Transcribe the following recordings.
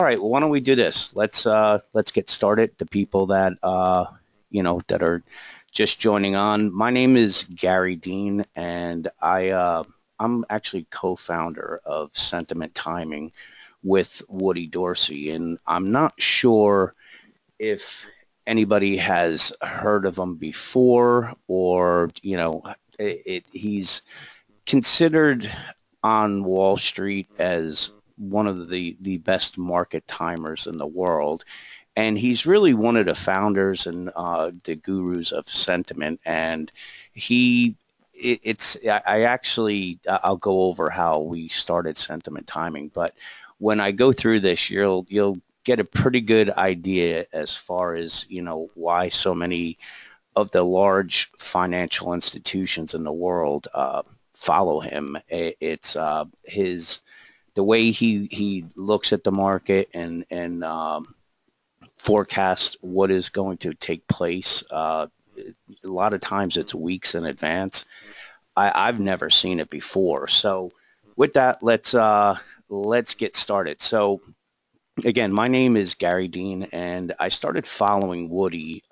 All right, well, why don't we do this? Let's get started. The people that that are just joining on. My name is Gary Dean, and I'm actually co-founder of Sentiment Timing with Woody Dorsey, and I'm not sure if anybody has heard of him before, or he's considered on Wall Street as one of the best market timers in the world. And he's really one of the founders and the gurus of sentiment. And he, it's, I actually, I'll go over how we started sentiment timing. But when I go through this, you'll get a pretty good idea as far as why so many of the large financial institutions in the world follow him. It's his the way he looks at the market and forecasts what is going to take place. A lot of times it's weeks in advance. I've never seen it before. So with that, let's get started. So again, my name is Gary Dean, and I started following Woody.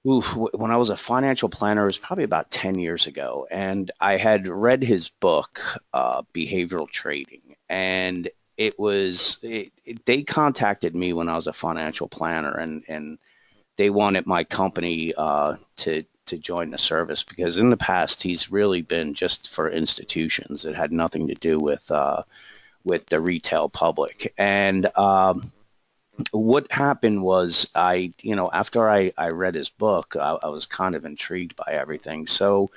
When I was a financial planner, it was probably about 10 years ago, and I had read his book, Behavioral Trading, and they contacted me when I was a financial planner, and they wanted my company to join the service because in the past he's really been just for institutions. It had nothing to do with the retail public, and what happened was after I read his book, I was kind of intrigued by everything. So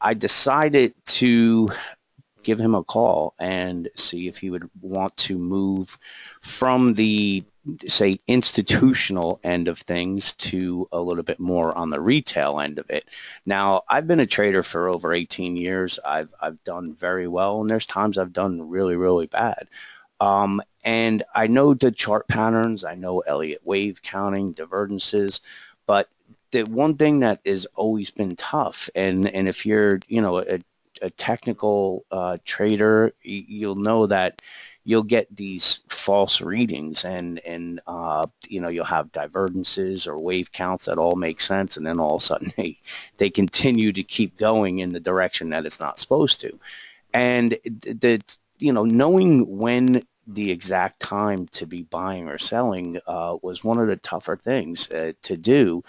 I decided to give him a call and see if he would want to move from the, say, institutional end of things to a little bit more on the retail end of it. Now, I've been a trader for over 18 years. I've done very well, and there's times I've done really, really bad. And I know the chart patterns, I know Elliott wave counting, divergences, but the one thing that has always been tough, and if you're, a technical trader, you'll know that you'll get these false readings and you'll have divergences or wave counts that all make sense, and then all of a sudden they continue to keep going in the direction that it's not supposed to. And knowing when the exact time to be buying or selling was one of the tougher things to do.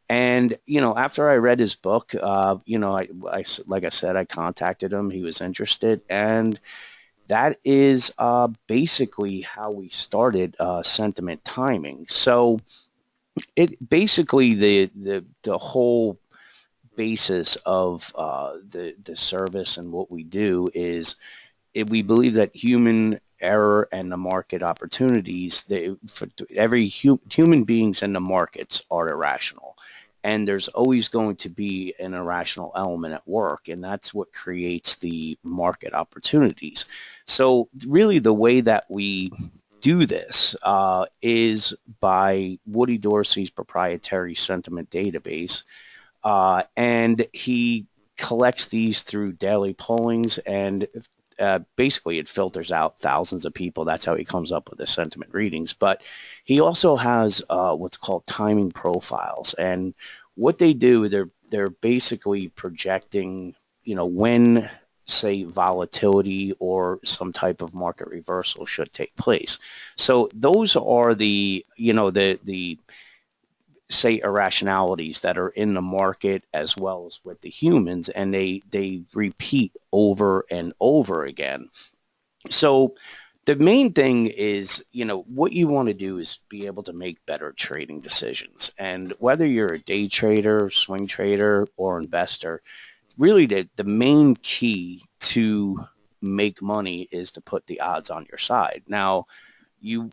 And after I read his book, like I said, I contacted him. He was interested, and that is basically how we started sentiment timing. So it basically the whole basis of the service and what we do is we believe that human error and the market opportunities, for human beings in the markets are irrational. And there's always going to be an irrational element at work, and that's what creates the market opportunities. So really the way that we do this is by Woody Dorsey's proprietary sentiment database, and he collects these through daily pollings, and basically it filters out thousands of people. That's how he comes up with the sentiment readings. But he also has what's called timing profiles, and what they do, they're basically projecting, when, say, volatility or some type of market reversal should take place. So those are the say irrationalities that are in the market as well as with the humans, and they repeat over and over again. So the main thing is, what you want to do is be able to make better trading decisions. And whether you're a day trader, swing trader, or investor, really the main key to make money is to put the odds on your side. Now, you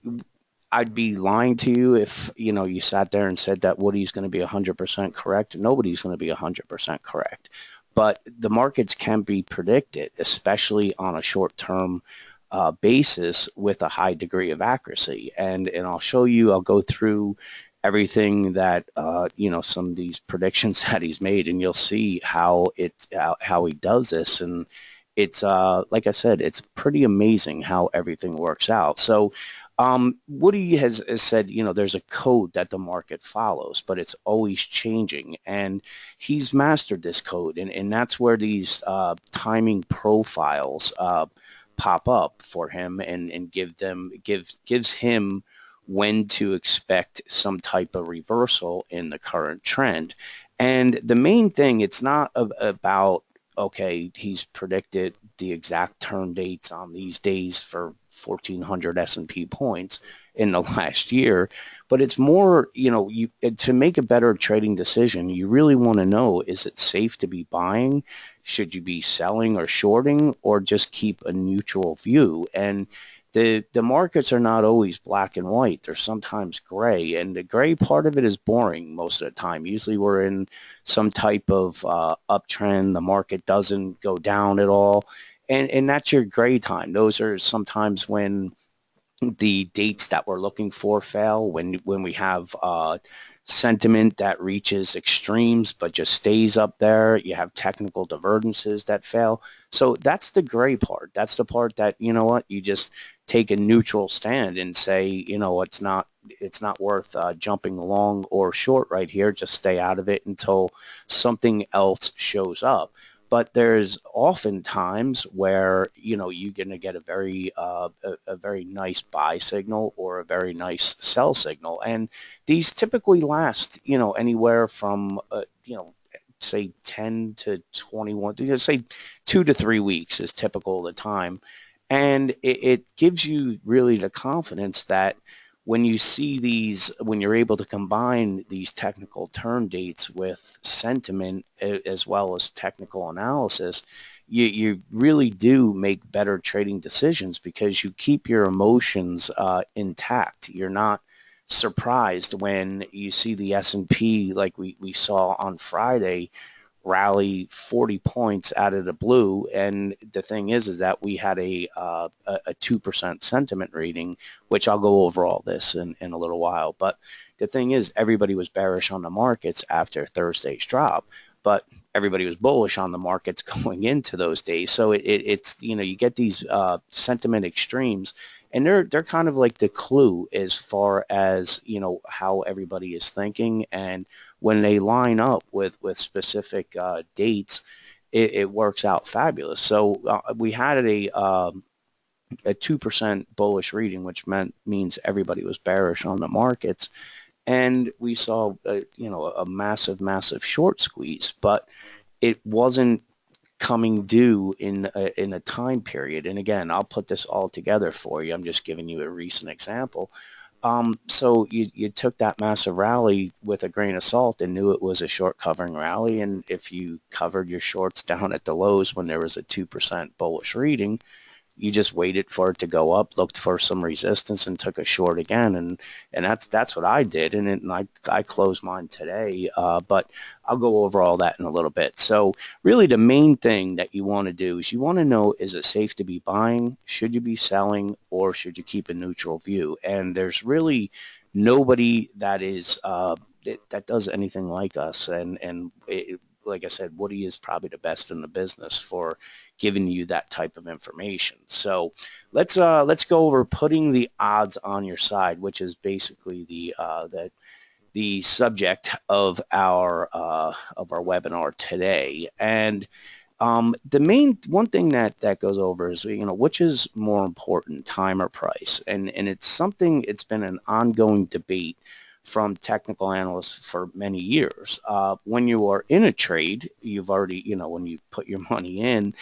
I'd be lying to you if you sat there and said that Woody's going to be 100% correct. Nobody's going to be 100% correct, but the markets can be predicted, especially on a short-term basis with a high degree of accuracy. And I'll show you. I'll go through everything that some of these predictions that he's made, and you'll see how he does this. And it's like I said, it's pretty amazing how everything works out. So Woody has said, there's a code that the market follows, but it's always changing, and he's mastered this code, and that's where these timing profiles pop up for him, and gives him when to expect some type of reversal in the current trend. And the main thing, it's not about, okay, he's predicted the exact turn dates on these days for 1,400 S&P points in the last year, but it's more, to make a better trading decision, you really want to know, is it safe to be buying? Should you be selling or shorting, or just keep a neutral view? And the markets are not always black and white. They're sometimes gray, and the gray part of it is boring most of the time. Usually we're in some type of uptrend. The market doesn't go down at all, and that's your gray time. Those are sometimes when the dates that we're looking for fail, when we have sentiment that reaches extremes but just stays up there. You have technical divergences that fail. So that's the gray part. That's the part that, you just take a neutral stand and say, it's not worth jumping long or short right here. Just stay out of it until something else shows up. But there's often times where, you're going to get a very nice buy signal or a very nice sell signal, and these typically last, anywhere from say 10 to 21, say 2 to 3 weeks is typical of the time. And it gives you really the confidence that when you see these, when you're able to combine these technical turn dates with sentiment as well as technical analysis, you really do make better trading decisions because you keep your emotions intact. You're not surprised when you see the S&P, like we saw on Friday, rally 40 points out of the blue. And the thing is that we had a 2% sentiment reading, which I'll go over all this in a little while. But the thing is, everybody was bearish on the markets after Thursday's drop, but everybody was bullish on the markets going into those days. So it's, you get these sentiment extremes, and they're kind of like the clue as far as, how everybody is thinking. And when they line up with specific dates, it works out fabulous. So we had a 2% bullish reading, which means everybody was bearish on the markets, and we saw a massive short squeeze, but it wasn't coming due in a time period. And again, I'll put this all together for you. I'm just giving you a recent example. So you took that massive rally with a grain of salt and knew it was a short covering rally. And if you covered your shorts down at the lows when there was a 2% bullish reading, you just waited for it to go up, looked for some resistance, and took a short again. And that's what I did. And I closed mine today, but I'll go over all that in a little bit. So really the main thing that you want to do is you want to know, is it safe to be buying? Should you be selling, or should you keep a neutral view? And there's really nobody that is that does anything like us. And like I said, Woody is probably the best in the business for giving you that type of information. So let's go over putting the odds on your side, which is basically the subject of our webinar today. And the main one thing that goes over is, which is more important, time or price? And it's been an ongoing debate from technical analysts for many years. When you are in a trade, you've already, when you put your money in,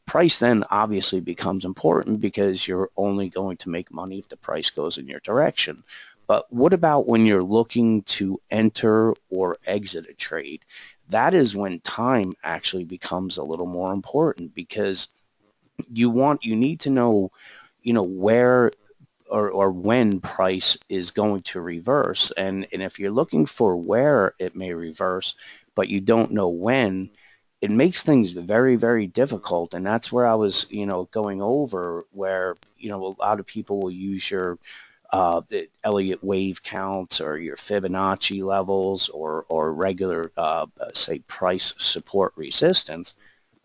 price then obviously becomes important because you're only going to make money if the price goes in your direction. But what about when you're looking to enter or exit a trade? That is when time actually becomes a little more important, because you need to know, where or when price is going to reverse. And if you're looking for where it may reverse, but you don't know when, it makes things very, very difficult. And that's where I was, going over, where, a lot of people will use your the Elliott wave counts or your Fibonacci levels, or regular, say, price support resistance.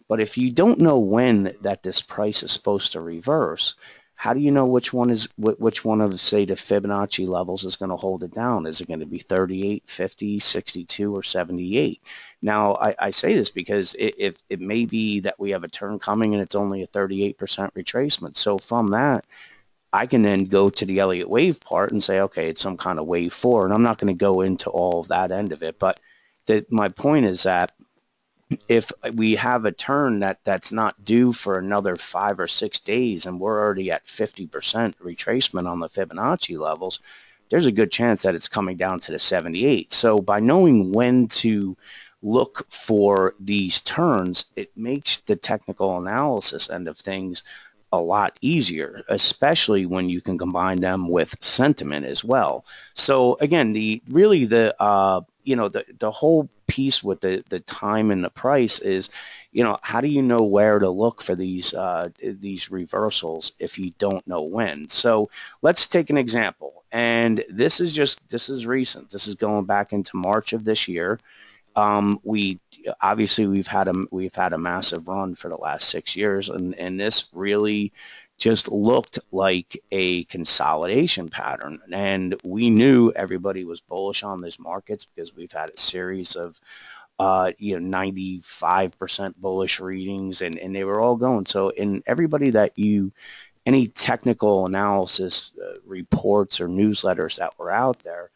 But if you don't know when that this price is supposed to reverse, how do you know which one of, say, the Fibonacci levels is going to hold it down? Is it going to be 38, 50, 62, or 78? Now, I say this because if it may be that we have a turn coming and it's only a 38% retracement. So from that, I can then go to the Elliott wave part and say, okay, it's some kind of wave four, and I'm not going to go into all of that end of it. But my point is that if we have a turn that's not due for another 5 or 6 days and we're already at 50% retracement on the Fibonacci levels, there's a good chance that it's coming down to the 78. So by knowing when to look for these turns, it makes the technical analysis end of things a lot easier, especially when you can combine them with sentiment as well. So again, the whole piece with the time and the price is, how do you know where to look for these reversals if you don't know when? So let's take an example, and this is recent. This is going back into March of this year. We obviously we've had a massive run for the last 6 years, and this really just looked like a consolidation pattern. And we knew everybody was bullish on these markets because we've had a series of 95% bullish readings, and they were all going. So in everybody that any technical analysis reports or newsletters that were out there,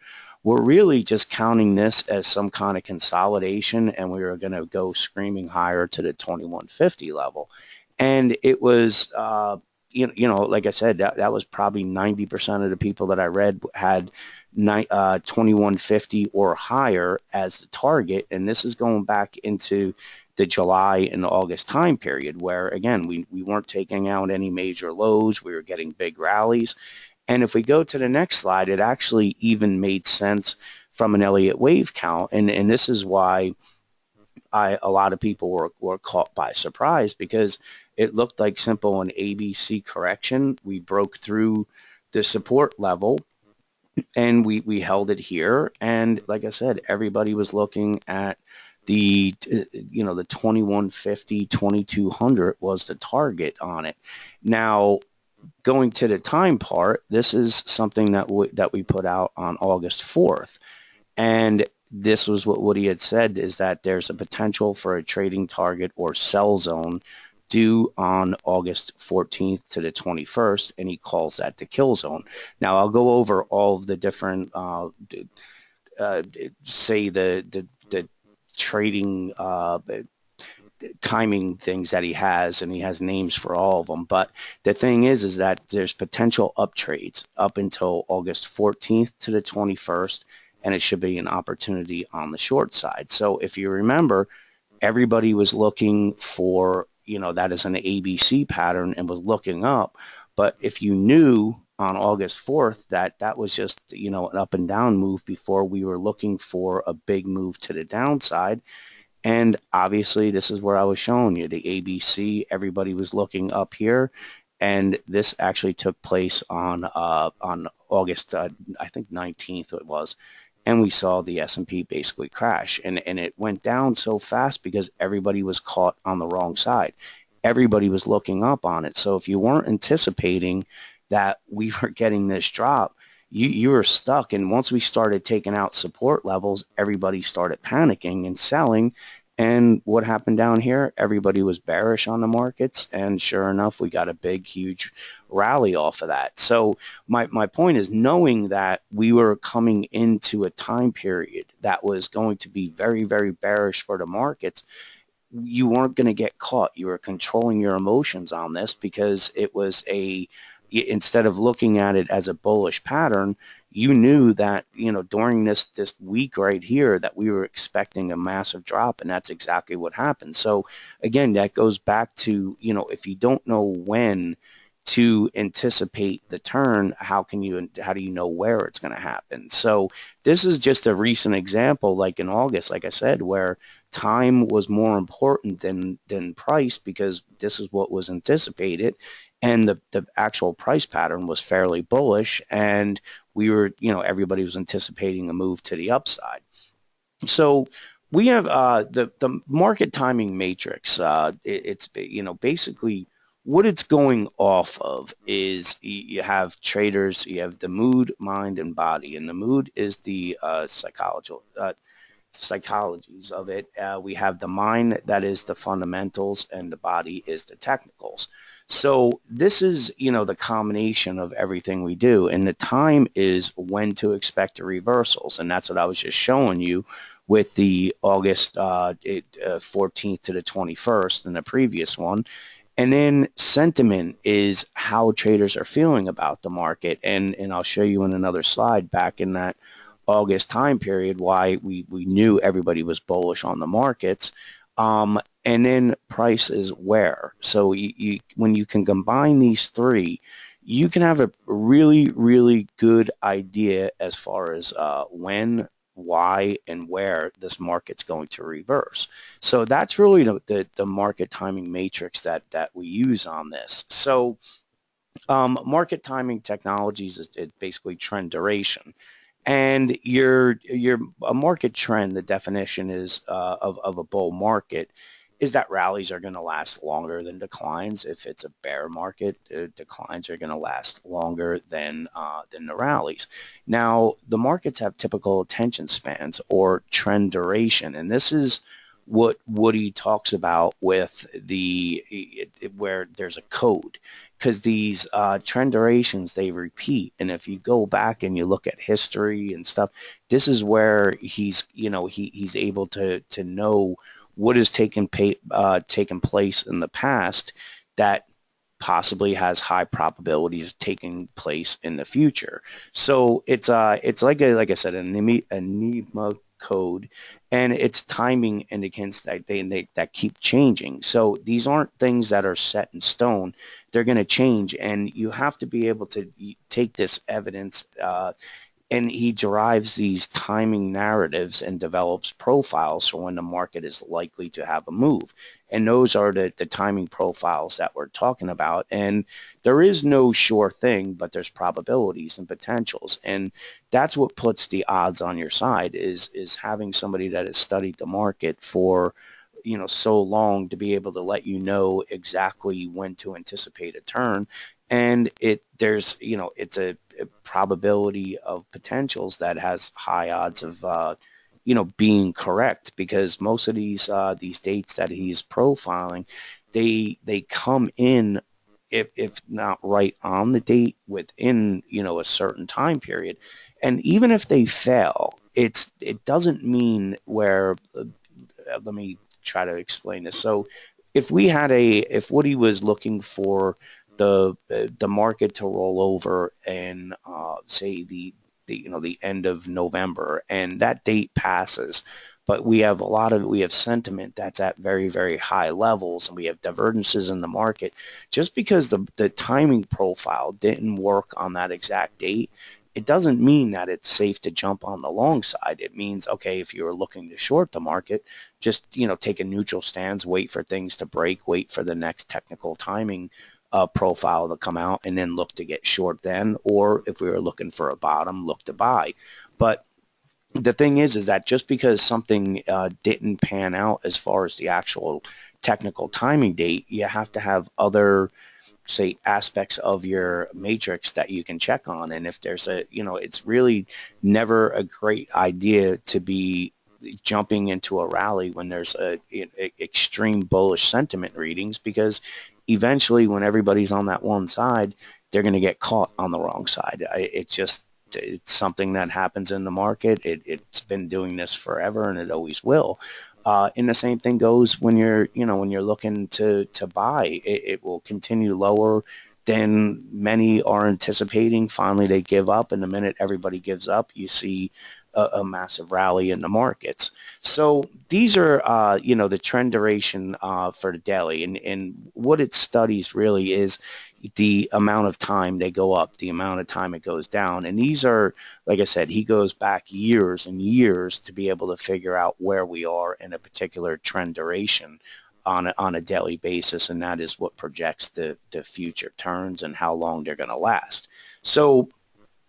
we're really just counting this as some kind of consolidation, and we were going to go screaming higher to the 2150 level. And it was, like I said, that was probably 90% of the people that I read had 2150 or higher as the target. And this is going back into the July and August time period where, again, we weren't taking out any major lows. We were getting big rallies. And if we go to the next slide, it actually even made sense from an Elliott wave count. And this is why a lot of people were caught by surprise, because it looked like simple an ABC correction. We broke through the support level and we held it here. And like I said, everybody was looking at the 2150, 2200 was the target on it. Now, going to the time part, this is something that we put out on August 4th. And this was what he had said, is that there's a potential for a trading target or sell zone due on August 14th to the 21st, and he calls that the kill zone. Now, I'll go over all of the different, say, the trading timing things that he has, and he has names for all of them. But the thing is that there's potential up trades up until August 14th to the 21st, and it should be an opportunity on the short side. So if you remember, everybody was looking for, that is an ABC pattern and was looking up. But if you knew on August 4th that that was just, an up and down move before we were looking for a big move to the downside. And obviously, this is where I was showing you the ABC. Everybody was looking up here, and this actually took place on August, I think 19th it was, and we saw the S&P basically crash, and it went down so fast because everybody was caught on the wrong side. Everybody was looking up on it. So if you weren't anticipating that we were getting this drop, you were stuck. And once we started taking out support levels, everybody started panicking and selling. And what happened down here? Everybody was bearish on the markets, and sure enough, we got a big, huge rally off of that. So my point is, knowing that we were coming into a time period that was going to be very, very bearish for the markets, you weren't going to get caught. You were controlling your emotions on this because it was instead of looking at it as a bullish pattern, you knew that, during this week right here that we were expecting a massive drop, and that's exactly what happened. So again, that goes back to, if you don't know when to anticipate the turn, how do you know where it's going to happen? So this is just a recent example, like in August, like I said, where time was more important than price, because this is what was anticipated, and the actual price pattern was fairly bullish, and we were, everybody was anticipating a move to the upside. So we have the market timing matrix. It's basically what it's going off of is you have traders, you have the mood, mind, and body, and the mood is the psychologies of it. We have the mind that is the fundamentals, and the body is the technicals. So this is, the combination of everything we do, and the time is when to expect the reversals, and that's what I was just showing you with the August 14th to the 21st in the previous one. And then sentiment is how traders are feeling about the market. And I'll show you in another slide back in that August time period why we knew everybody was bullish on the markets. And then price is where. So when you can combine these three, you can have a really, really good idea as far as when, why, and where this market's going to reverse. So that's really the market timing matrix that we use on this. So market timing technologies is basically trend duration. And your a market trend, the definition is of a bull market is that rallies are going to last longer than declines. If it's a bear market, declines are going to last longer than the rallies. Now, the markets have typical attention spans or trend duration, and this is what Woody talks about with where there's a code, because these trend durations, they repeat, and if you go back and you look at history and stuff, this is where he's able to know what has taken place in the past that possibly has high probabilities of taking place in the future. So it's like I said, an enigma code, and its timing indicates that that keep changing. So these aren't things that are set in stone. They're going to change, and you have to be able to take this evidence, and he derives these timing narratives and develops profiles for when the market is likely to have a move. And those are the timing profiles that we're talking about. And there is no sure thing, but there's probabilities and potentials. And that's what puts the odds on your side is having somebody that has studied the market for so long to be able to let you know exactly when to anticipate a turn. And it's a probability of potentials that has high odds of being correct, because most of these dates that he's profiling, they come in, if not right on the date, within a certain time period. And even if they fail, it doesn't mean where let me try to explain this. So if Woody was looking for the market to roll over and say the end of November, and that date passes, but we have sentiment that's at very, very high levels, and we have divergences in the market, just because the timing profile didn't work on that exact date, it doesn't mean that it's safe to jump on the long side. It means, okay, if you're looking to short the market, just take a neutral stance, wait for things to break, wait for the next technical timing profile to come out, and then look to get short then. Or if we were looking for a bottom, look to buy. But the thing is that just because something didn't pan out as far as the actual technical timing date, you have to have other, say, aspects of your matrix that you can check on. And if there's it's really never a great idea to be jumping into a rally when there's extreme bullish sentiment readings, because eventually when everybody's on that one side, they're going to get caught on the wrong side. It's something that happens in the market. It's been doing this forever, and it always will. And the same thing goes when you're looking to buy. It will continue lower than many are anticipating. Finally, they give up, and the minute everybody gives up, you see a massive rally in the markets. So these are, the trend duration for the daily, and what it studies really is the amount of time they go up, the amount of time it goes down. And these are, like I said, he goes back years and years to be able to figure out where we are in a particular trend duration on a daily basis, and that is what projects the future turns and how long they're going to last. So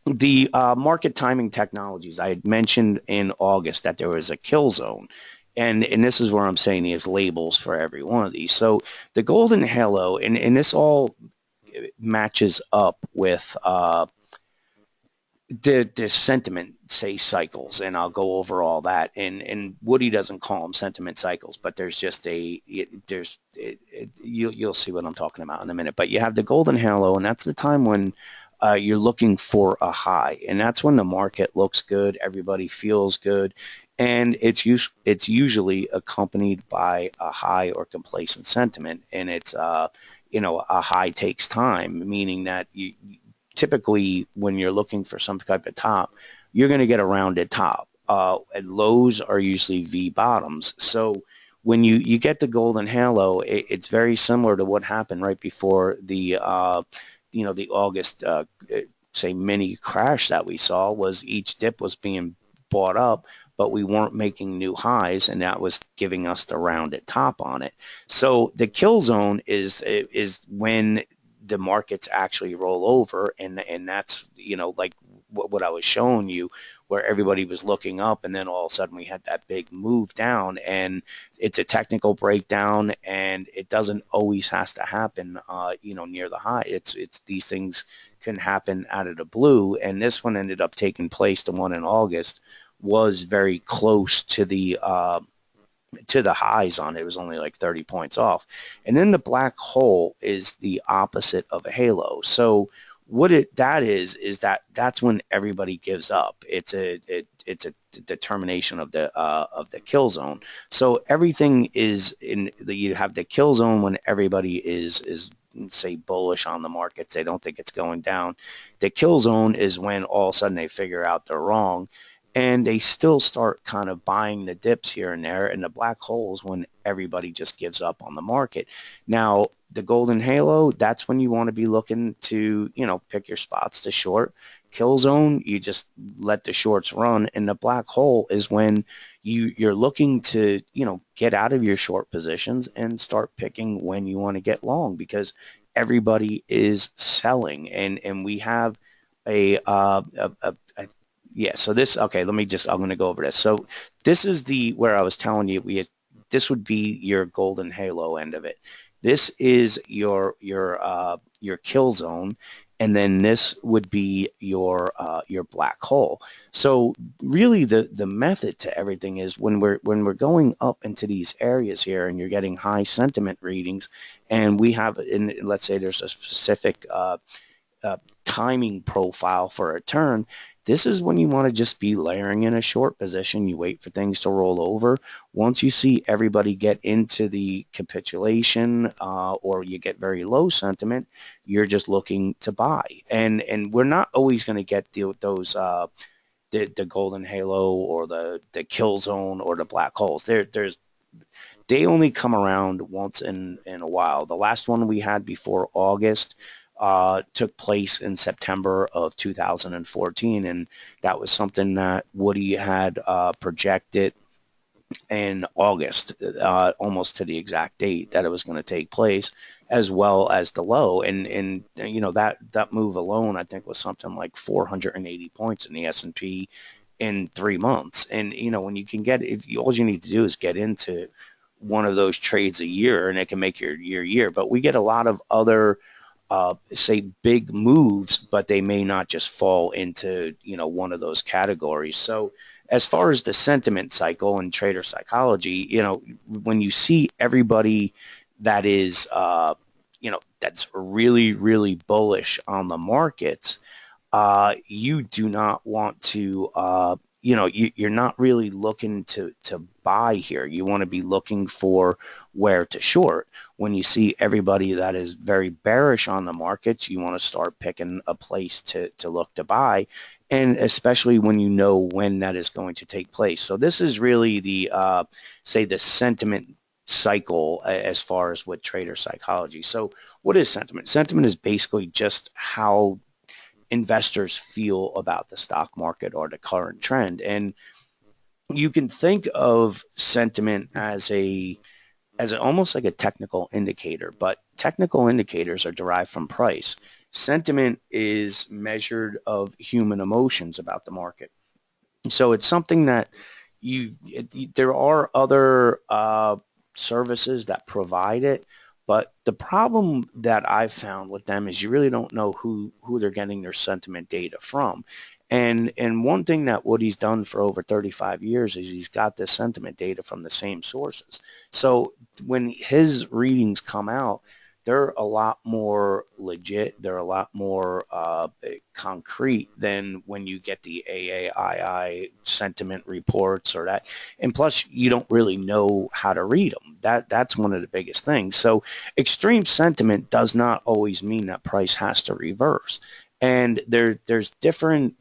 the market timing technologies, I had mentioned in August that there was a kill zone, And this is where I'm saying he has labels for every one of these. So the golden halo, and this all matches up with the sentiment say cycles, and I'll go over all that. And Woody doesn't call them sentiment cycles, but there's just you'll see what I'm talking about in a minute. But you have the golden halo, and that's the time when you're looking for a high, and that's when the market looks good, everybody feels good, and it's usually accompanied by a high or complacent sentiment, and it's a high takes time, meaning that you typically when you're looking for some type of top, you're going to get a rounded top. And lows are usually V bottoms. So when you get the golden halo, it's very similar to what happened right before the August say mini crash that we saw. Was each dip was being bought up, but we weren't making new highs, and that was giving us the rounded top on it. So the kill zone is when the markets actually roll over, and that's like what I was showing you, where everybody was looking up, and then all of a sudden we had that big move down, and it's a technical breakdown, and it doesn't always has to happen near the high. It's these things can happen out of the blue, and this one ended up taking place. The one in August was very close to the highs on it. It was only like 30 points off. And then the black hole is the opposite of a halo. So what that is that's when everybody gives up. It's a determination of the kill zone. So everything is you have the kill zone when everybody is say bullish on the markets. They don't think it's going down. The kill zone is when all of a sudden they figure out they're wrong, and they still start kind of buying the dips here and there, and the black holes when everybody just gives up on the market. Now the golden halo, that's when you want to be looking to pick your spots to short. Kill zone, you just let the shorts run, and the black hole is when you're looking to get out of your short positions and start picking when you want to get long, because everybody is selling, and we have a yeah. So this, okay, I'm going to go over this. So this is where I was telling you, this would be your golden halo end of it. This is your kill zone, and then this would be your black hole. So really the method to everything is when we're going up into these areas here, and you're getting high sentiment readings, and we have, let's say there's a specific uh, timing profile for a turn. This is when you want to just be layering in a short position. You wait for things to roll over. Once you see everybody get into the capitulation, or you get very low sentiment, you're just looking to buy. And we're not always going to get those the golden halo or the kill zone or the black holes. They only come around once in a while. The last one we had before August took place in September of 2014, and that was something that Woody had projected in August, almost to the exact date that it was going to take place, as well as the low. And that move alone, I think, was something like 480 points in the S&P in 3 months. And when you can get, if you, all you need to do is get into one of those trades a year, and it can make your year. But we get a lot of other say big moves, but they may not just fall into one of those categories. So as far as the sentiment cycle and trader psychology, when you see everybody that is that's really really bullish on the markets, you do not want to, you're not really looking to buy here. You want to be looking for where to short. When you see everybody that is very bearish on the markets, you want to start picking a place to look to buy, and especially when you know when that is going to take place. So this is really say the sentiment cycle as far as with trader psychology. So what is sentiment? Sentiment is basically just how investors feel about the stock market or the current trend. And you can think of sentiment as almost like a technical indicator, but technical indicators are derived from price. Sentiment is measured of human emotions about the market. So it's something that there are other services that provide it, but the problem that I've found with them is you really don't know who they're getting their sentiment data from. And one thing that Woody's done for over 35 years is he's got this sentiment data from the same sources. So when his readings come out, they're a lot more legit. They're a lot more concrete than when you get the AAII sentiment reports or that. And plus, you don't really know how to read them. That's one of the biggest things. So extreme sentiment does not always mean that price has to reverse. And there's different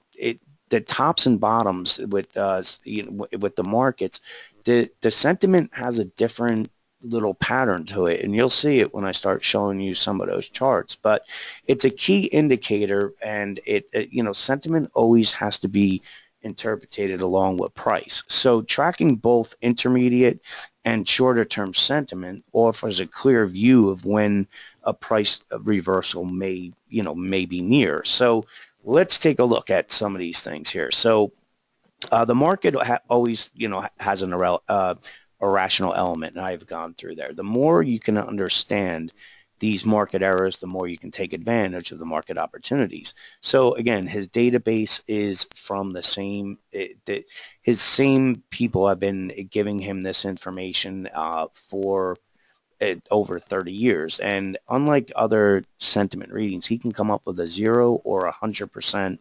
the tops and bottoms with with the markets. The sentiment has a different little pattern to it, and you'll see it when I start showing you some of those charts. But it's a key indicator, and sentiment always has to be interpreted along with price. So tracking both intermediate and shorter term sentiment offers a clear view of when a price reversal may be near. So let's take a look at some of these things here. So the market always, has an irrational element, and I've gone through there. The more you can understand these market errors, the more you can take advantage of the market opportunities. So again, his database is from his same people have been giving him this information for over 30 years. And unlike other sentiment readings, he can come up with a 0 or 100%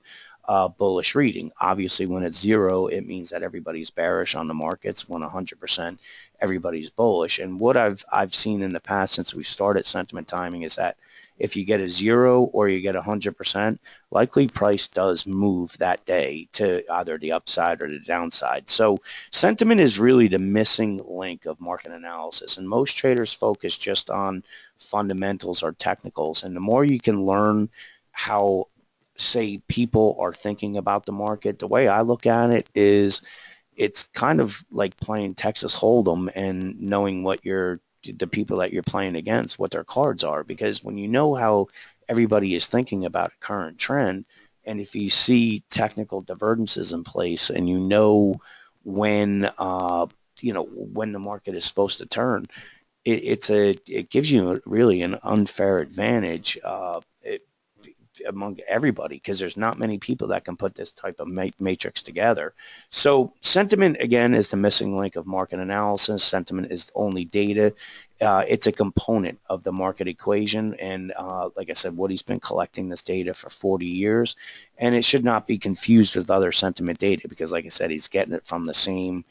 bullish reading. Obviously, when it's 0, it means that everybody's bearish on the markets. When 100%, everybody's bullish. And what I've seen in the past since we started sentiment timing is that if you get a 0 or you get 100%, likely price does move that day to either the upside or the downside. So sentiment is really the missing link of market analysis, and most traders focus just on fundamentals or technicals. And the more you can learn how, say, people are thinking about the market, the way I look at it is it's kind of like playing Texas Hold'em and knowing what the people that you're playing against, what their cards are, because when you know how everybody is thinking about a current trend, and if you see technical divergences in place, and when when the market is supposed to turn, it gives you really an unfair advantage among everybody, because there's not many people that can put this type of matrix together. So sentiment, again, is the missing link of market analysis. Sentiment is only data. It's a component of the market equation. And like I said, Woody's been collecting this data for 40 years, and it should not be confused with other sentiment data because, like I said, he's getting it from the same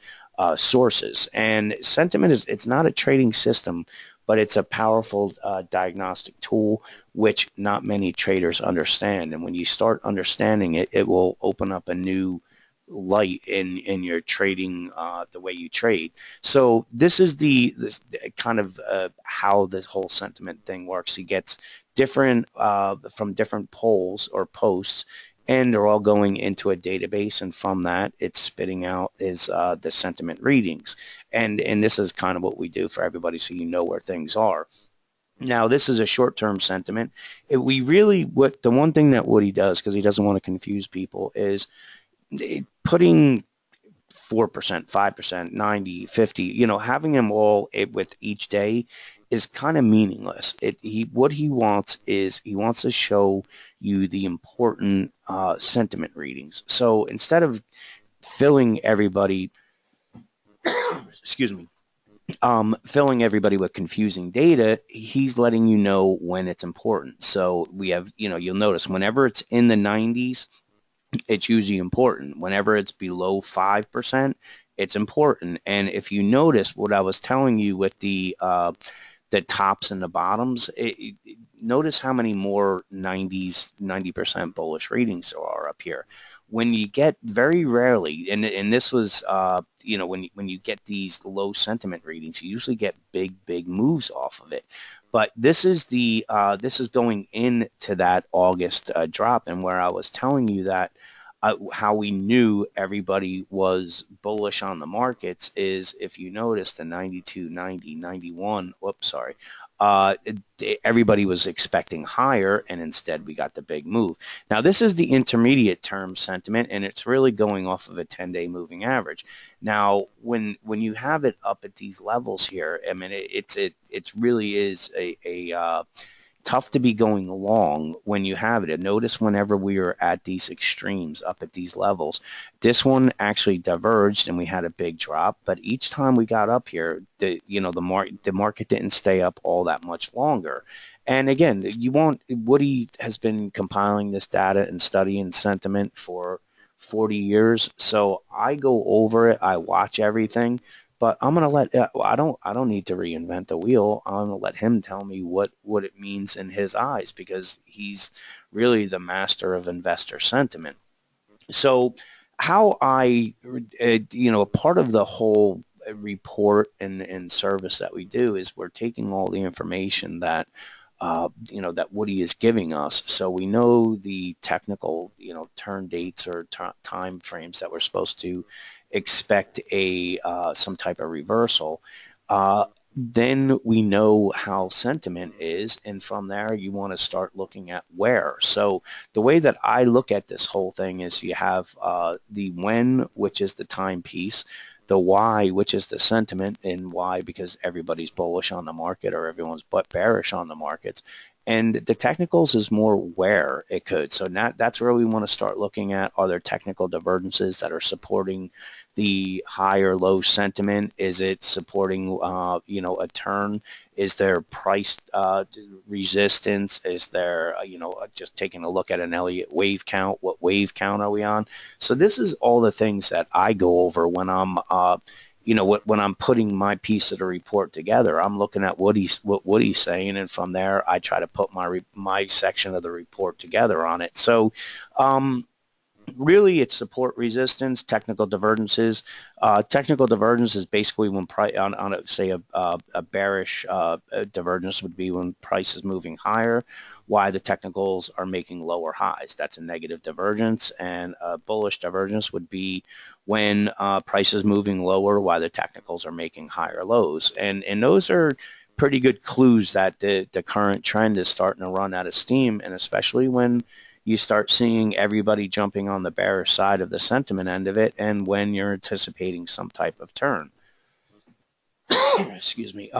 sources. And sentiment it's not a trading system, but it's a powerful diagnostic tool which not many traders understand. And when you start understanding it, it will open up a new light in your trading, the way you trade. So this is this kind of how this whole sentiment thing works. He gets different from different polls or posts, and they're all going into a database, and from that it's spitting out the sentiment readings. And this is kind of what we do for everybody, so you know where things are. Now, this is a short-term sentiment. The one thing that Woody does, because he doesn't want to confuse people, is putting 4%, 5%, 90, 50, having them all with each day is kind of meaningless. What he wants is he wants to show you the important sentiment readings. So instead of filling everybody, excuse me, filling everybody with confusing data, he's letting you know when it's important. So we have, you'll notice whenever it's in the 90s, it's usually important. Whenever it's below 5%, it's important. And if you notice what I was telling you with the tops and the bottoms, notice how many more 90% bullish readings there are up here. When you get very rarely, and this was, when you get these low sentiment readings, you usually get big moves off of it. But this is this is going into that August drop, and where I was telling you that how we knew everybody was bullish on the markets is if you notice the 92, 90, 91, whoops, sorry, everybody was expecting higher, and instead we got the big move. Now, this is the intermediate term sentiment, and it's really going off of a 10-day moving average. Now, when you have it up at these levels here, I mean, it really is a tough to be going along when you have it. And notice whenever we are at these extremes up at these levels, this one actually diverged and we had a big drop. But each time we got up here, the market didn't stay up all that much longer. And again, Woody has been compiling this data and studying sentiment for 40 years. So I go over it, I watch everything, but I'm gonna let I don't need to reinvent the wheel. I'm gonna let him tell me what it means in his eyes, because he's really the master of investor sentiment. So how part of the whole report and service that we do is we're taking all the information that that Woody is giving us, so we know the technical, turn dates or time frames that we're supposed to expect a some type of reversal. Then we know how sentiment is, and from there you want to start looking at where. So the way that I look at this whole thing is you have the when, which is the time piece, the why, which is the sentiment, and why because everybody's bullish on the market or everyone's but bearish on the markets. And the technicals is more where it could. So that's where we want to start looking at. Are there technical divergences that are supporting the high or low sentiment? Is it supporting, a turn? Is there price resistance? Is there, just taking a look at an Elliott wave count? What wave count are we on? So this is all the things that I go over when I'm, when I'm putting my piece of the report together. I'm looking at what Woody's saying, and from there I try to put my section of the report together on it. So really, it's support resistance, technical divergences. Technical divergence is basically when price on a, say a bearish divergence would be when price is moving higher, why the technicals are making lower highs. That's a negative divergence, and a bullish divergence would be when price is moving lower, why the technicals are making higher lows. And those are pretty good clues that the current trend is starting to run out of steam, and especially when you start seeing everybody jumping on the bearish side of the sentiment end of it, and when you're anticipating some type of turn. Excuse me.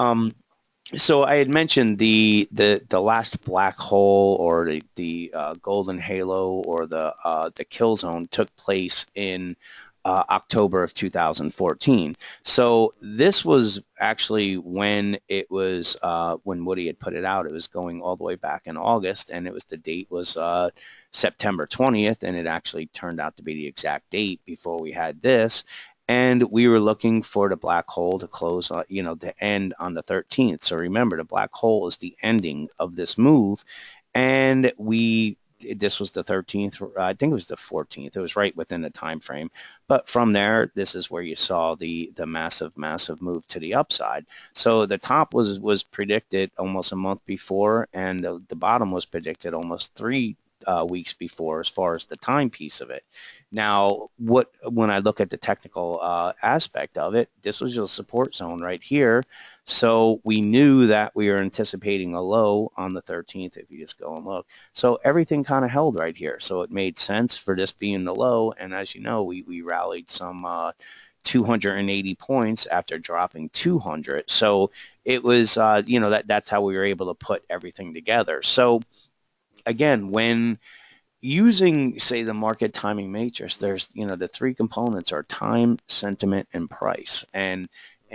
So I had mentioned the last black hole, or the golden halo, or the kill zone took place in October of 2014. So this was actually when it was when Woody had put it out. It was going all the way back in August, and the date was September 20th, and it actually turned out to be the exact date before we had this. And we were looking for the black hole to close, to end on the 13th. So remember, the black hole is the ending of this move, and this was the 13th. I think it was the 14th. It was right within the time frame. But from there, this is where you saw the massive move to the upside. So the top was predicted almost a month before, and the bottom was predicted almost 3 weeks before, as far as the timepiece of it. Now, when I look at the technical aspect of it, this was just a support zone right here. So we knew that we were anticipating a low on the 13th, if you just go and look. So everything kind of held right here. So it made sense for this being the low. And as you know, we rallied some 280 points after dropping 200. So it was, that's how we were able to put everything together. So again, when using, say, the market timing matrix, there's, the three components are time, sentiment, and price. And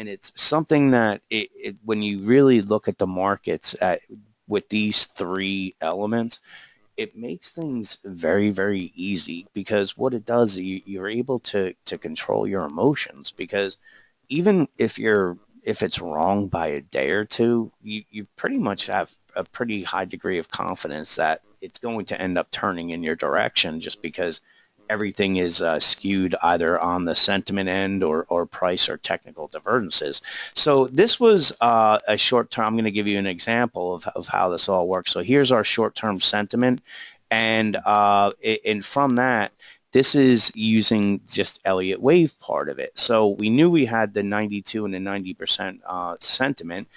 it's something that when you really look at the markets with these three elements, it makes things very, very easy, because what it does, you're able to control your emotions, because even if it's wrong by a day or two, you pretty much have a pretty high degree of confidence that it's going to end up turning in your direction, just because everything is skewed either on the sentiment end or price or technical divergences. So this was a short term. I'm going to give you an example of how this all works. So here's our short-term sentiment, and from that, this is using just Elliott wave part of it. So we knew we had the 92 and the 90% sentiment,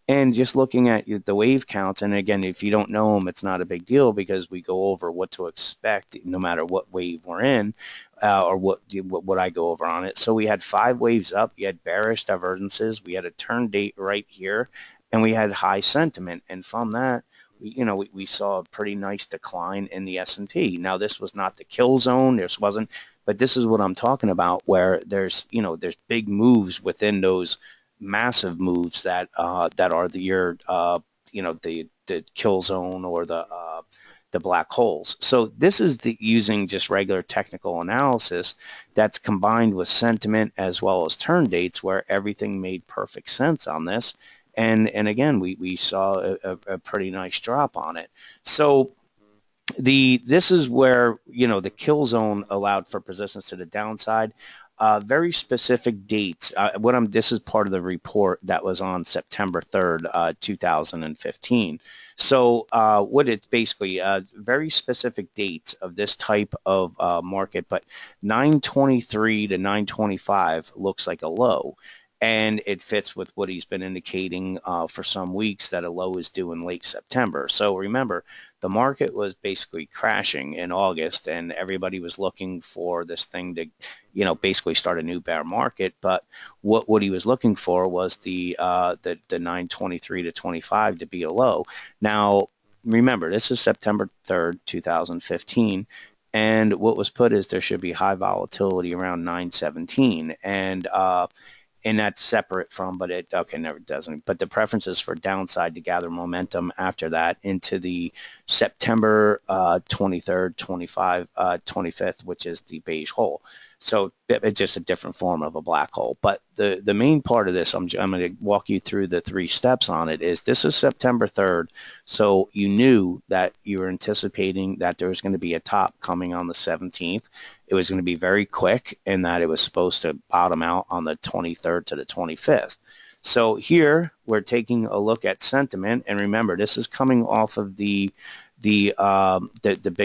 And just looking at the wave counts, and again, if you don't know them, it's not a big deal because we go over what to expect no matter what wave we're in, or what I go over on it. So we had 5 waves up, we had bearish divergences, we had a turn date right here, and we had high sentiment. And from that, we saw a pretty nice decline in the S&P. Now, this was not the kill zone, this wasn't, but this is what I'm talking about, where there's big moves within those massive moves that are the kill zone or the black holes. So this is using just regular technical analysis that's combined with sentiment as well as turn dates, where everything made perfect sense on this. And again, we saw a pretty nice drop on it. So this is where the kill zone allowed for persistence to the downside. Very specific dates. This is part of the report that was on September 3rd, 2015. So what it's basically very specific dates of this type of market, but 923 to 925 looks like a low. And it fits with what he's been indicating for some weeks, that a low is due in late September. So remember, the market was basically crashing in August, and everybody was looking for this thing to, basically start a new bear market. But what he was looking for was the 923 to 25 to be a low. Now, remember, this is September 3rd, 2015. And what was put is there should be high volatility around 917. And that's separate from, but it, okay, never doesn't. But the preference is for downside to gather momentum after that into the September 23rd, 25, 25th, which is the beige hole. So it's just a different form of a black hole. But the main part of this, I'm going to walk you through the 3 steps on it, is this is September 3rd. So you knew that you were anticipating that there was going to be a top coming on the 17th. It was going to be very quick, and that it was supposed to bottom out on the 23rd to the 25th. So here we're taking a look at sentiment, and remember, this is coming off of the big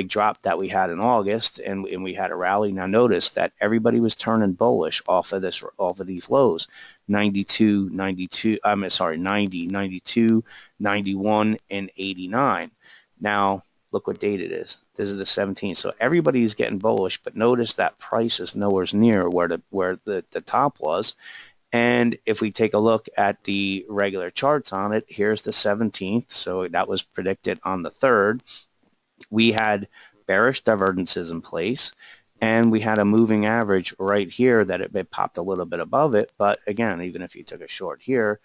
drop that we had in August, and we had a rally. Now notice that everybody was turning bullish off of these lows, 92, 92. I'm sorry, 90, 92, 91, and 89. Now look what date it is. This is the 17th. So everybody's getting bullish, but notice that price is nowhere near where the top was. And if we take a look at the regular charts on it, here's the 17th. So that was predicted on the 3rd. We had bearish divergences in place, and we had a moving average right here that it popped a little bit above it. But again, even if you took a short here,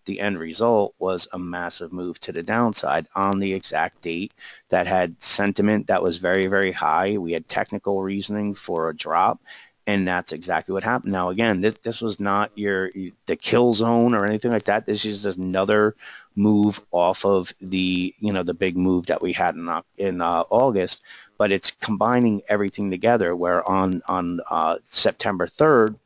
the end result was a massive move to the downside on the exact date that had sentiment that was very, very high. We had technical reasoning for a drop, and that's exactly what happened. Now, again, this was not the kill zone or anything like that. This is just another move off of the big move that we had in August, but it's combining everything together, where on September 3rd,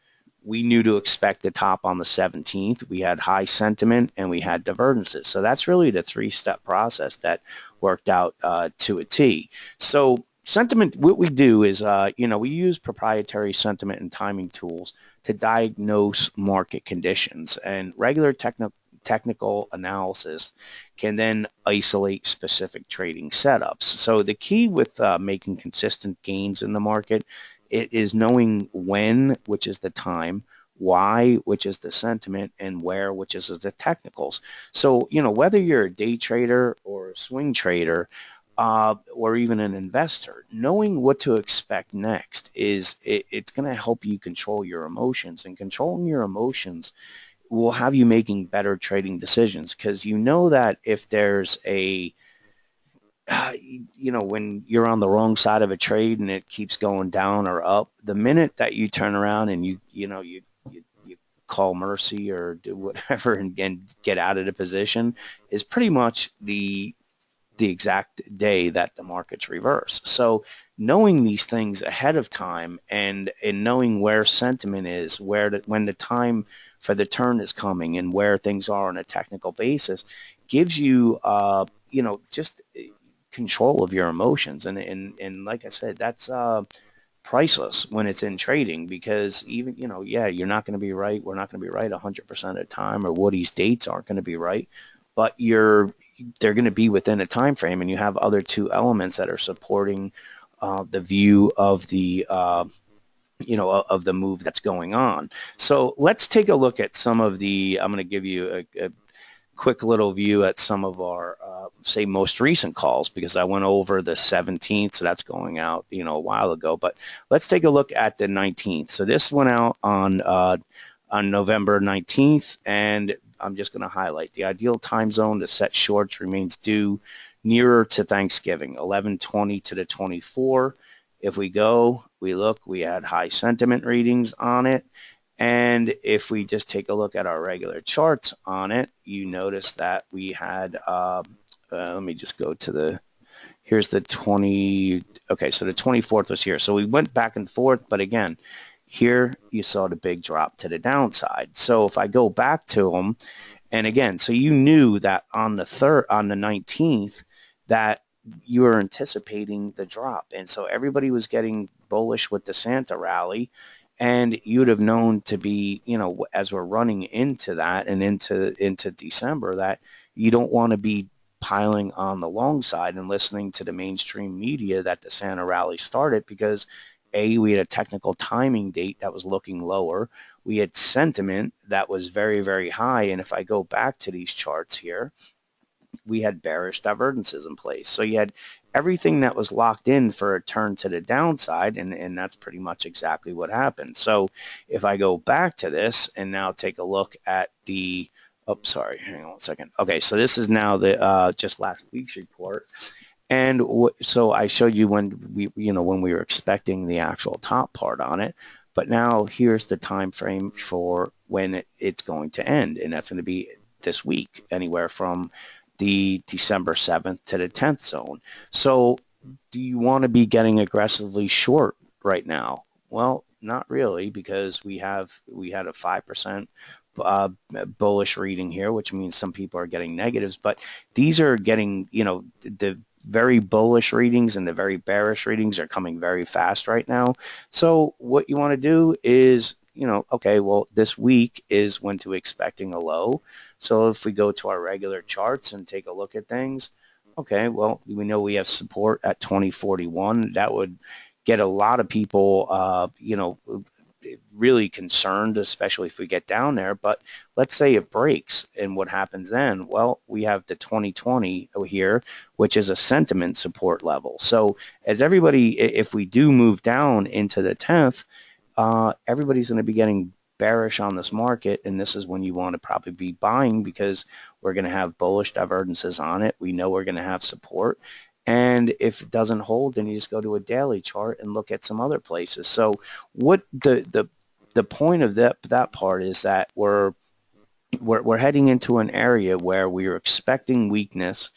we knew to expect the top on the 17th. We had high sentiment and we had divergences. So that's really the 3-step process that worked out to a T. So sentiment, what we do is, we use proprietary sentiment and timing tools to diagnose market conditions, and regular technical analysis can then isolate specific trading setups. So the key with making consistent gains in the market, it is knowing when, which is the time, why, which is the sentiment, and where, which is the technicals. So, whether you're a day trader or a swing trader, or even an investor, knowing what to expect next it's going to help you control your emotions, and controlling your emotions will have you making better trading decisions, because you know that if there's when you're on the wrong side of a trade and it keeps going down or up, the minute that you turn around and you call mercy or do whatever and get out of the position is pretty much the exact day that the markets reverse. So knowing these things ahead of time, and knowing where sentiment is, when the time for the turn is coming, and where things are on a technical basis, gives you just control of your emotions. And like I said, that's priceless when it's in trading, because even, yeah, you're not going to be right. We're not going to be right 100% of the time, or Woody's dates aren't going to be right. but they're going to be within a time frame, and you have other two elements that are supporting the view of the of the move that's going on. So let's take a look at some of the. I'm going to give you a quick little view at some of our, say, most recent calls, because I went over the 17th, so that's going out, a while ago. But let's take a look at the 19th. So this went out on November 19th, and I'm just going to highlight the ideal time zone to set shorts remains due nearer to Thanksgiving, 11:20 to the 24. If we look, we had high sentiment readings on it. And if we just take a look at our regular charts on it, you notice that we had, let me just go to here's the 20, okay, so the 24th was here. So we went back and forth, but again, here you saw the big drop to the downside. So if I go back to them, and again, so you knew that on the 19th, that you were anticipating the drop. And so everybody was getting bullish with the Santa rally. And you'd have known to be, as we're running into that and into December, that you don't want to be piling on the long side and listening to the mainstream media that the Santa rally started, because we had a technical timing date that was looking lower. We had sentiment that was very, very high. And if I go back to these charts here, we had bearish divergences in place. So you had everything that was locked in for a turn to the downside, and that's pretty much exactly what happened. So if I go back to this and now take a look at the, oh, sorry, hang on one second. Okay, so this is now the just last week's report. And so I showed you when when we were expecting the actual top part on it, but now here's the time frame for when it's going to end, and that's going to be this week, anywhere from the December 7th to the 10th zone. So do you want to be getting aggressively short right now? Well, not really, because we had a 5% bullish reading here, which means some people are getting negatives, but these are getting, the very bullish readings and the very bearish readings are coming very fast right now. So what you want to do is, okay, well, this week is when to expecting a low. So if we go to our regular charts and take a look at things, okay, well, we know we have support at 2041. That would get a lot of people, really concerned, especially if we get down there. But let's say it breaks, and what happens then? Well, we have the 2020 here, which is a sentiment support level. So as everybody, if we do move down into the 10th, everybody's going to be getting bearish on this market, and this is when you want to probably be buying, because we're going to have bullish divergences on it. We know we're going to have support, and if it doesn't hold, then you just go to a daily chart and look at some other places. So what the point of that part is that we're heading into an area where we are expecting weakness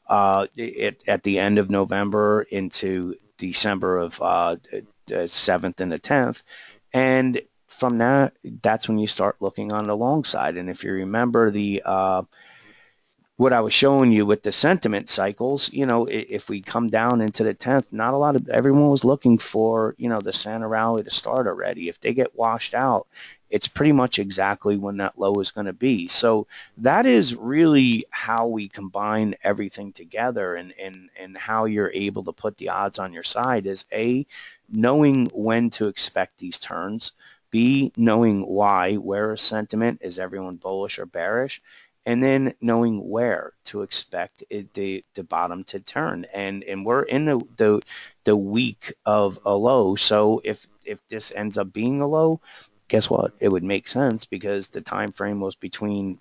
at the end of November into December of the 7th and the 10th. And from that's when you start looking on the long side. And if you remember what I was showing you with the sentiment cycles, if we come down into the 10th, not a lot of everyone was looking for, the Santa rally to start already. If they get washed out, it's pretty much exactly when that low is going to be. So that is really how we combine everything together, and how you're able to put the odds on your side is A, knowing when to expect these turns, B, knowing why, where is sentiment, is everyone bullish or bearish, and then knowing where to expect the bottom to turn. And we're in the week of a low. So if this ends up being a low, guess what? It would make sense, because the time frame was between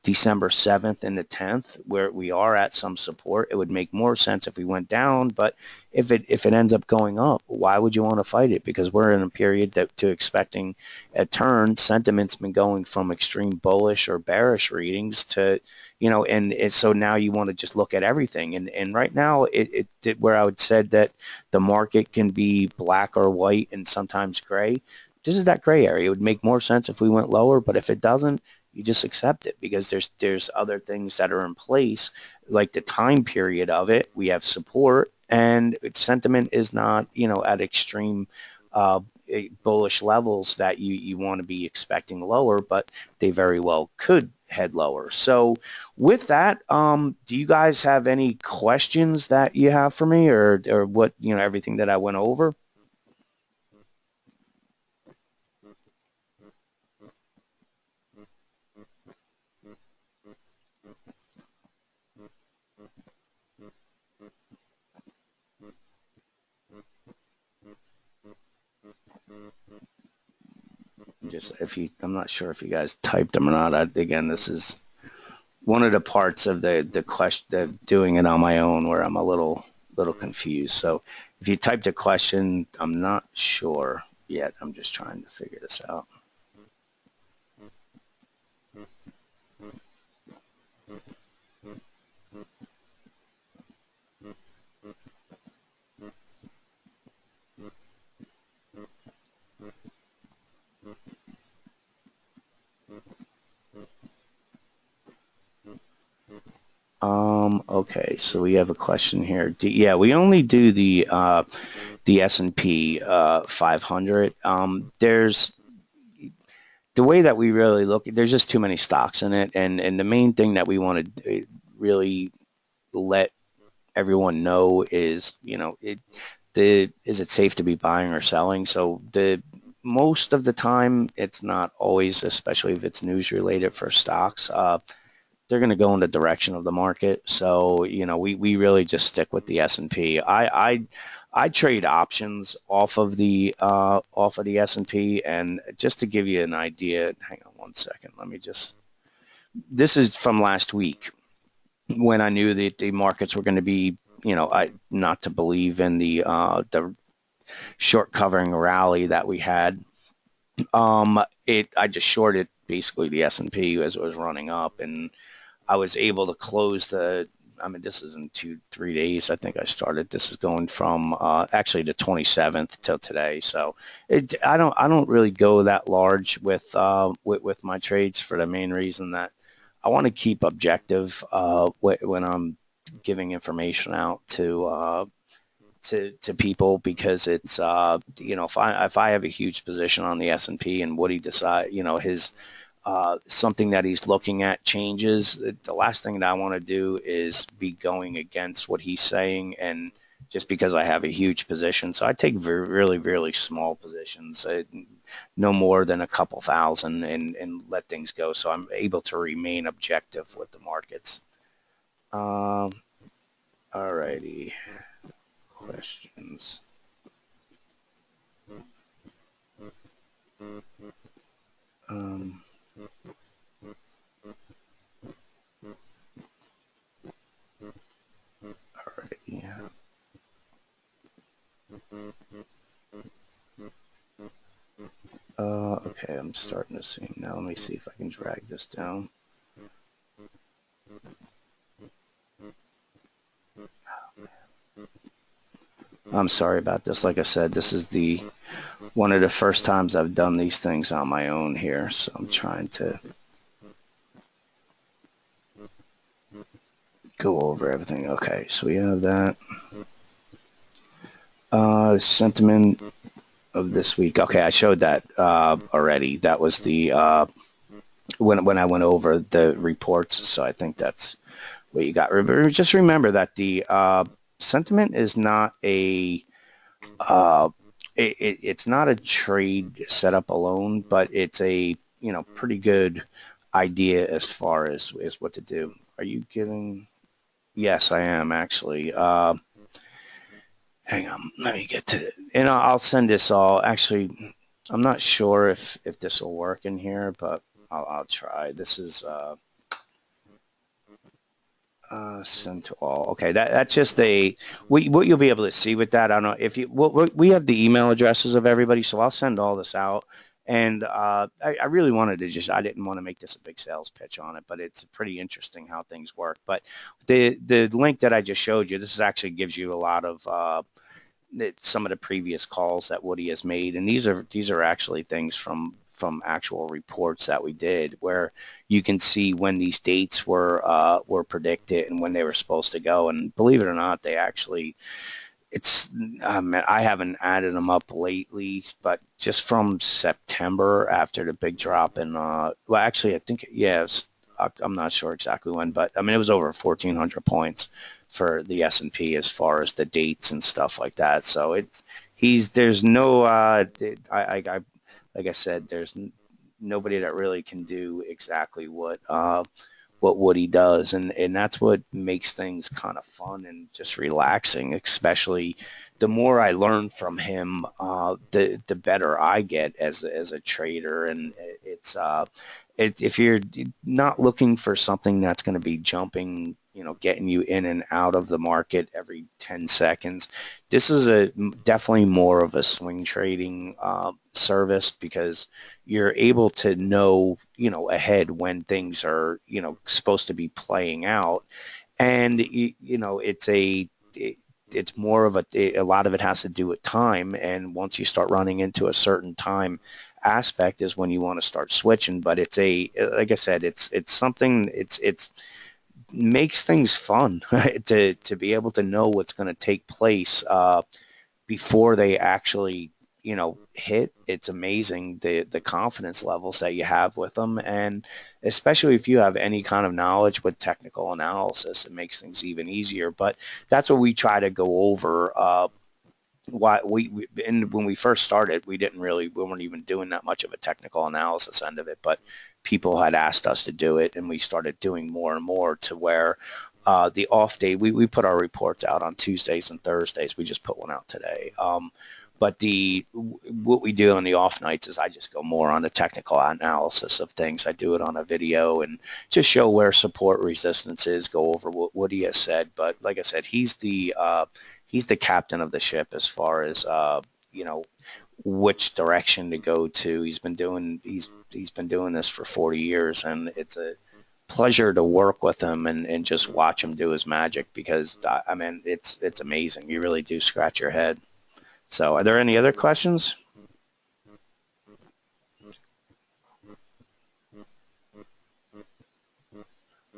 December 7th and the 10th, where we are at some support. It would make more sense if we went down, but if it ends up going up, why would you want to fight it? Because we're in a period to expecting a turn. Sentiment's been going from extreme bullish or bearish readings to, and so now you want to just look at everything. And right now, it where I would said that the market can be black or white and sometimes gray. This is that gray area. It would make more sense if we went lower, but if it doesn't, you just accept it, because there's other things that are in place, like the time period of it. We have support, and its sentiment is not, at extreme bullish levels that you want to be expecting lower, but they very well could head lower. So with that, do you guys have any questions that you have for me, or what, everything that I went over? Just if you, I'm not sure if you guys typed them or not. Again, this is one of the parts of the question of doing it on my own where I'm a little confused. So if you typed a question, I'm not sure yet. I'm just trying to figure this out. Okay, so we have a question here. Yeah, we only do the S&P 500. There's the way that we really look. There's just too many stocks in it, and the main thing that we want to really let everyone know is, is it safe to be buying or selling? So the most of the time, it's not always, especially if it's news related for stocks. They're going to go in the direction of the market. So, we really just stick with the S&P. I trade options off of the S&P, and just to give you an idea, hang on one second. This is from last week when I knew that the markets were going to be, I not to believe in the short covering rally that we had. I just shorted basically the S&P as it was running up, and I was able to close I mean, this is in 3 days. I think I started. This is going from actually the 27th till today. So I don't really go that large with my trades for the main reason that I want to keep objective when I'm giving information out to people, because it's if I have a huge position on the S&P and what he decide, his something that he's looking at changes, the last thing that I want to do is be going against what he's saying, and just because I have a huge position. So I take really, really small positions, no more than a couple thousand, and let things go. So I'm able to remain objective with the markets. All righty. Questions. Um, all right. Yeah. Okay, I'm starting to see now. Let me see if I can drag this down. I'm sorry about this. Like I said, this is the one of the first times I've done these things on my own here, so I'm trying to go over everything. Okay, so we have that. Sentiment of this week. Okay, I showed that already. That was the when I went over the reports. So I think that's what you got. Just remember that the sentiment is not uh, it's not a trade setup alone, but it's a pretty good idea as far as what to do. Are you giving? Yes, I am actually. Hang on, let me get to it. And I'll send this all. Actually, I'm not sure if this will work in here, but I'll try. This is send to all. Okay, that's just what you'll be able to see with that. I don't know if you. We have the email addresses of everybody, so I'll send all this out. And I really wanted to I didn't want to make this a big sales pitch on it, but it's pretty interesting how things work. But the link that I just showed you, this actually gives you a lot of some of the previous calls that Woody has made, and these are actually things from actual reports that we did, where you can see when these dates were predicted and when they were supposed to go. And believe it or not, they actually It's I haven't added them up lately, but just from September after the big drop in well, actually I think yeah, I'm not sure exactly when, but I mean it was over 1,400 points for the S&P as far as the dates and stuff like that. So it's he's there's no I like I said, there's nobody that really can do exactly what Woody does, and that's what makes things kind of fun and just relaxing. Especially the more I learn from him, the better I get as a trader. And if you're not looking for something that's going to be jumping, getting you in and out of the market every 10 seconds, this is a definitely more of a swing trading service because you're able to know, ahead when things are, supposed to be playing out. And, it's more of a lot of it has to do with time. And once you start running into a certain time aspect is when you want to start switching. But like I said, it's something, it's makes things fun to be able to know what's going to take place before they actually hit. It's amazing the confidence levels that you have with them, and especially if you have any kind of knowledge with technical analysis, it makes things even easier. But that's what we try to go over. Why and when we first started, we weren't even doing that much of a technical analysis end of it, but people had asked us to do it, and we started doing more and more to where the off day, we put our reports out on Tuesdays and Thursdays. We just put one out today. But what we do on the off nights is I just go more on the technical analysis of things. I do it on a video and just show where support resistance is, go over what he has said. But like I said, he's the captain of the ship as far as you know which direction to go to. He's been doing this for 40 years, and it's a pleasure to work with him and just watch him do his magic because I mean it's amazing. You really do scratch your head. So, are there any other questions?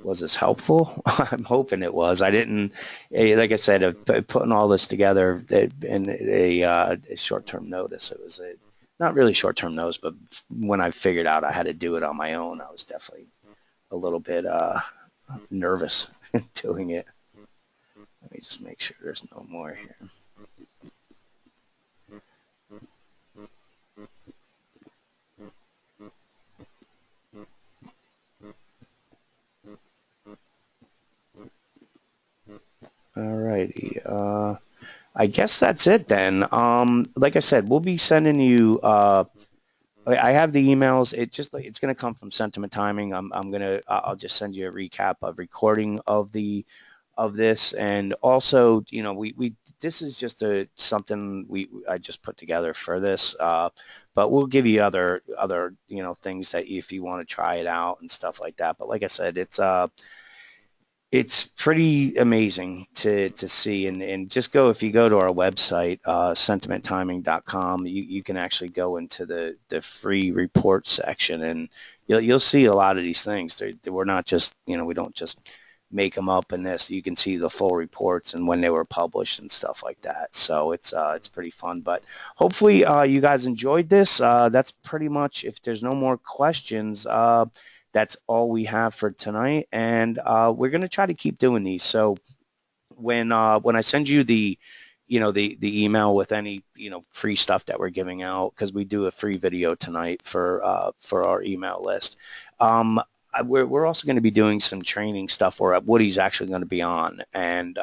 Was this helpful? I'm hoping it was. I didn't, like I said, putting all this together in a short-term notice. It was not really short-term notice, but when I figured out I had to do it on my own, I was definitely a little bit nervous doing it. Let me just make sure there's no more here. All righty. I guess that's it then. Like I said, we'll be sending you. I have the emails. It's going to come from Sentiment Timing. I'll just send you a recap of recording of this, and also, we this is just something I just put together for this. But we'll give you other things that if you want to try it out and stuff like that. But like I said, it's pretty amazing to see, and just go if you go to our website, sentimenttiming.com, you can actually go into the free report section, and you'll see a lot of these things. We're not just, we don't just make them up in this. You can see the full reports and when they were published and stuff like that. So it's pretty fun. But hopefully you guys enjoyed this. That's pretty much, if there's no more questions, that's all we have for tonight, and we're going to try to keep doing these. So when I send you the email with any free stuff that we're giving out, because we do a free video tonight for our email list. We're also going to be doing some training stuff where Woody's actually going to be on, and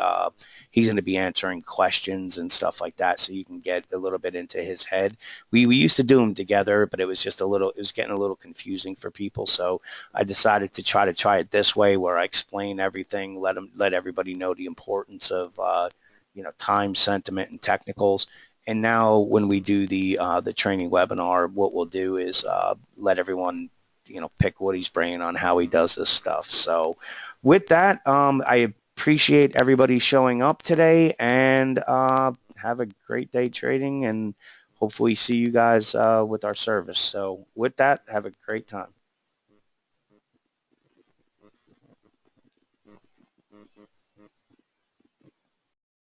he's going to be answering questions and stuff like that, so you can get a little bit into his head. We used to do them together, but it was getting a little confusing for people, so I decided to try it this way, where I explain everything, let everybody know the importance of time, sentiment, and technicals. And now when we do the training webinar, what we'll do is let everyone pick Woody's brain on how he does this stuff. So with that, I appreciate everybody showing up today, and have a great day trading, and hopefully see you guys with our service. So with that, have a great time.